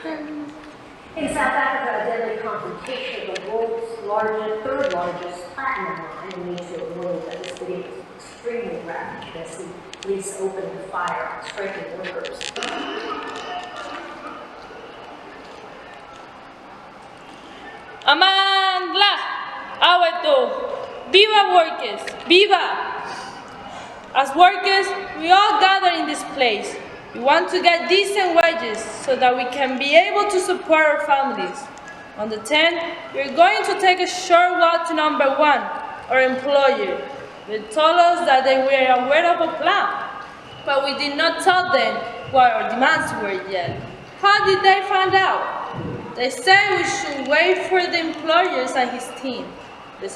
In South Africa, a deadly confrontation of the world's third largest platinum mine, and we need to acknowledge that this video is extremely graphic as the police opened fire on striking workers. Amandla, Aweto, Viva workers, Viva! As workers, we all gather in this place. We want to get decent wages so that we can be able to support our families. On the 10th, we're going to take a short walk to number 1, our employer. They told us that they were aware of a plan, but we did not tell them what our demands were yet. How did they find out? They said we should wait for the employers and his team. The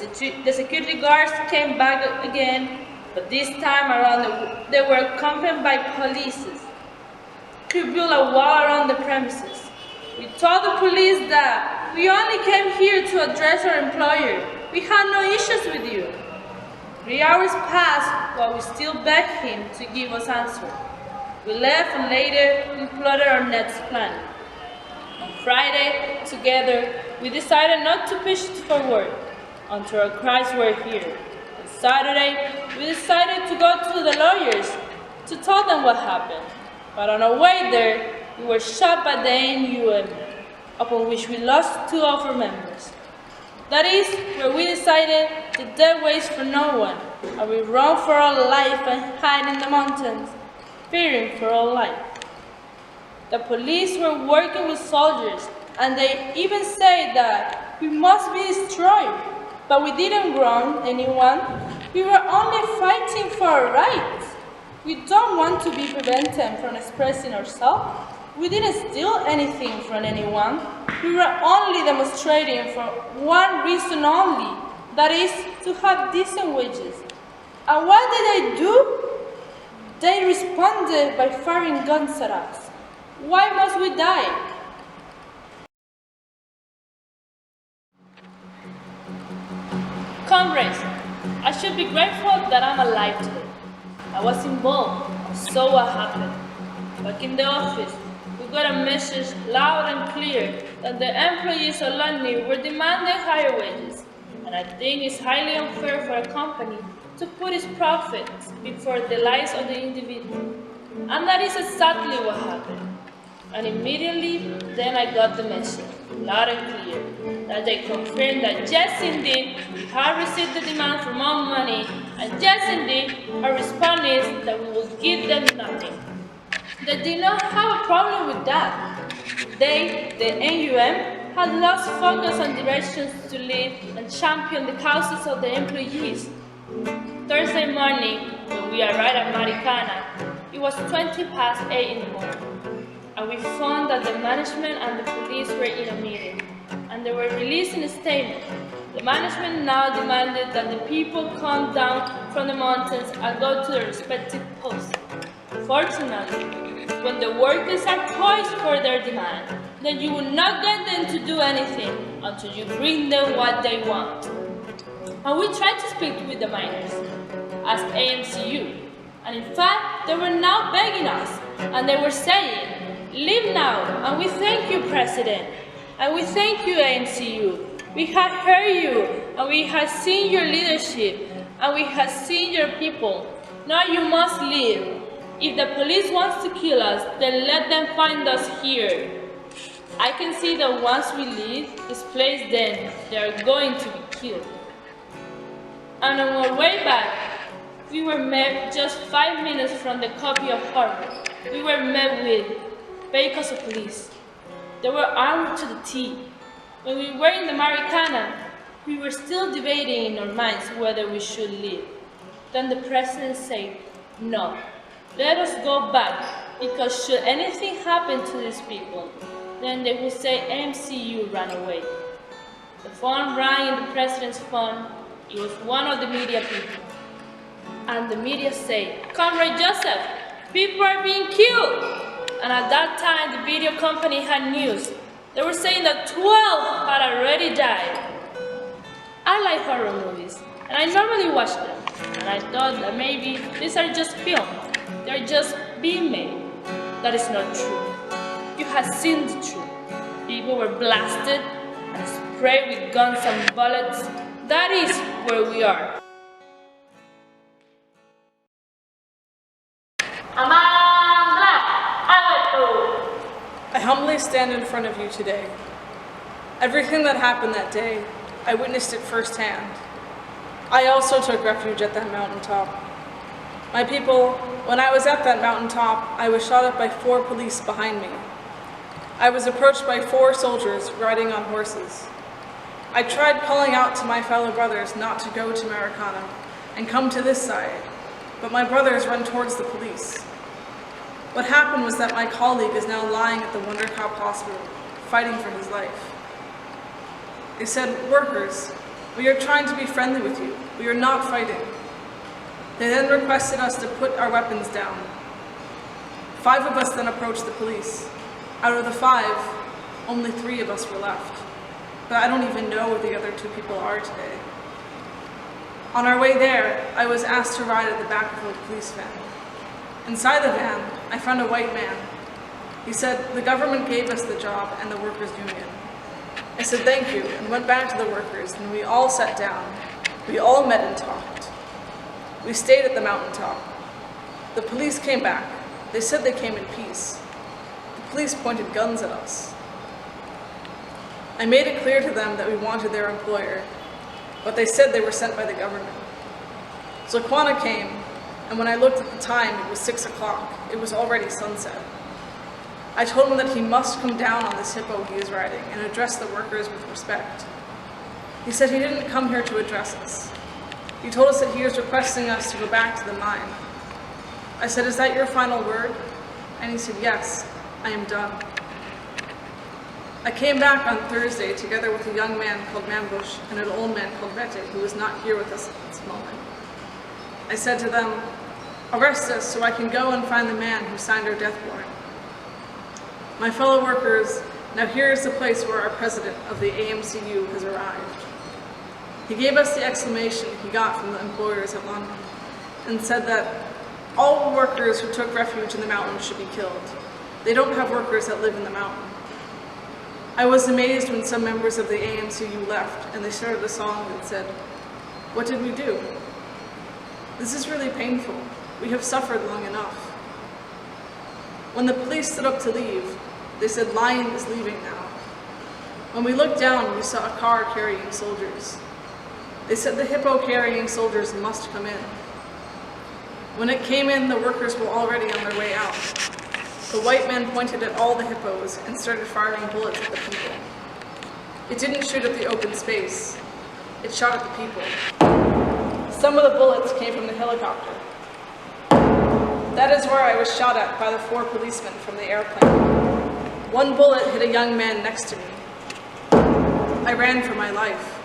security guards came back again, but this time around they were accompanied by police. We built a wall around the premises. We told the police that we only came here to address our employer. We had no issues with you. 3 hours passed while we still begged him to give us answer. We left and later we plotted our next plan. On Friday, together, we decided not to push it forward until our cries were here. On Saturday, we decided to go to the lawyers to tell them what happened. But on our way there, we were shot by the NUM, upon which we lost 2 of our members. That is where we decided the death waits for no one, and we run for our life and hide in the mountains, fearing for our life. The police were working with soldiers, and they even said that we must be destroyed. But we didn't wrong anyone. We were only fighting for our rights. We don't want to be prevented from expressing ourselves. We didn't steal anything from anyone. We were only demonstrating for one reason only, that is, to have decent wages. And what did they do? They responded by firing guns at us. Why must we die? Comrades, I should be grateful that I'm alive today. I was involved, I saw what happened. Back in the office, we got a message loud and clear that the employees of London were demanding higher wages. And I think it's highly unfair for a company to put its profits before the lives of the individual. And that is exactly what happened. And immediately, then I got the message, loud and clear, that they confirmed that yes, indeed, we have received the demand for more money, and yes, indeed, our response is that we will give them nothing. They did not have a problem with that. They, the NUM, had lost focus on directions to lead and champion the causes of the employees. Thursday morning, when we arrived at Marikana, it was 8:20 in the morning. And we found that the management and the police were in a meeting, and they were releasing a statement. The management now demanded that the people come down from the mountains and go to their respective posts. Fortunately, when the workers are poised for their demand, then you will not get them to do anything until you bring them what they want. And we tried to speak with the miners as AMCU, and in fact, they were now begging us, and they were saying, "Leave now, and we thank you, President, and we thank you, AMCU. We have heard you, and we have seen your leadership, and we have seen your people. Now you must leave. If the police wants to kill us, then let them find us here. I can see that once we leave this place, then they are going to be killed." And on our way back, we were met just 5 minutes from the copy of Harvard. We were met with vehicles of police. They were armed to the teeth. When we were in the Marikana, we were still debating in our minds whether we should leave. Then the president said, "No, let us go back, because should anything happen to these people, then they will say MCU ran away." The phone rang in the president's phone. It was one of the media people. And the media said, "Comrade Joseph, people are being killed." And at that time, the video company had news. They were saying that 12 had already died. I like horror movies, and I normally watch them. And I thought that maybe these are just films. They're just being made. That is not true. You have seen the truth. People were blasted and sprayed with guns and bullets. That is where we are. I humbly stand in front of you today. Everything that happened that day, I witnessed it firsthand. I also took refuge at that mountaintop. My people, when I was at that mountaintop, I was shot at by 4 police behind me. I was approached by 4 soldiers riding on horses. I tried calling out to my fellow brothers not to go to Marikana and come to this side, but my brothers ran towards the police. What happened was that my colleague is now lying at the Wonder Cop Hospital, fighting for his life. They said, "Workers, we are trying to be friendly with you. We are not fighting." They then requested us to put our weapons down. 5 of us then approached the police. Out of the 5, only 3 of us were left. But I don't even know where the other 2 people are today. On our way there, I was asked to ride at the back of a police van. Inside the van, I found a white man. He said, "The government gave us the job and the workers' union." I said thank you and went back to the workers, and we all sat down. We all met and talked. We stayed at the mountaintop. The police came back. They said they came in peace. The police pointed guns at us. I made it clear to them that we wanted their employer, but they said they were sent by the government. Zlakwana came, and when I looked at the time, it was 6 o'clock. It was already sunset. I told him that he must come down on this hippo he is riding and address the workers with respect. He said he didn't come here to address us. He told us that he was requesting us to go back to the mine. I said, "Is that your final word?" And he said, "Yes, I am done." I came back on Thursday together with a young man called Mambush and an old man called Vete, who was not here with us at this moment. I said to them, "Arrest us so I can go and find the man who signed our death warrant." My fellow workers, now here is the place where our president of the AMCU has arrived. He gave us the exclamation he got from the employers at London and said that all workers who took refuge in the mountains should be killed. They don't have workers that live in the mountain. I was amazed when some members of the AMCU left and they started a song that said, "What did we do? This is really painful. We have suffered long enough." When the police stood up to leave, they said, "Lion is leaving now." When we looked down, we saw a car carrying soldiers. They said the hippo carrying soldiers must come in. When it came in, the workers were already on their way out. The white man pointed at all the hippos and started firing bullets at the people. It didn't shoot at the open space. It shot at the people. Some of the bullets came from the helicopter. That is where I was shot at by the 4 policemen from the airplane. One bullet hit a young man next to me. I ran for my life.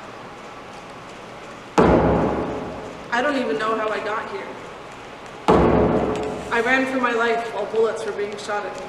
I don't even know how I got here. I ran for my life while bullets were being shot at me.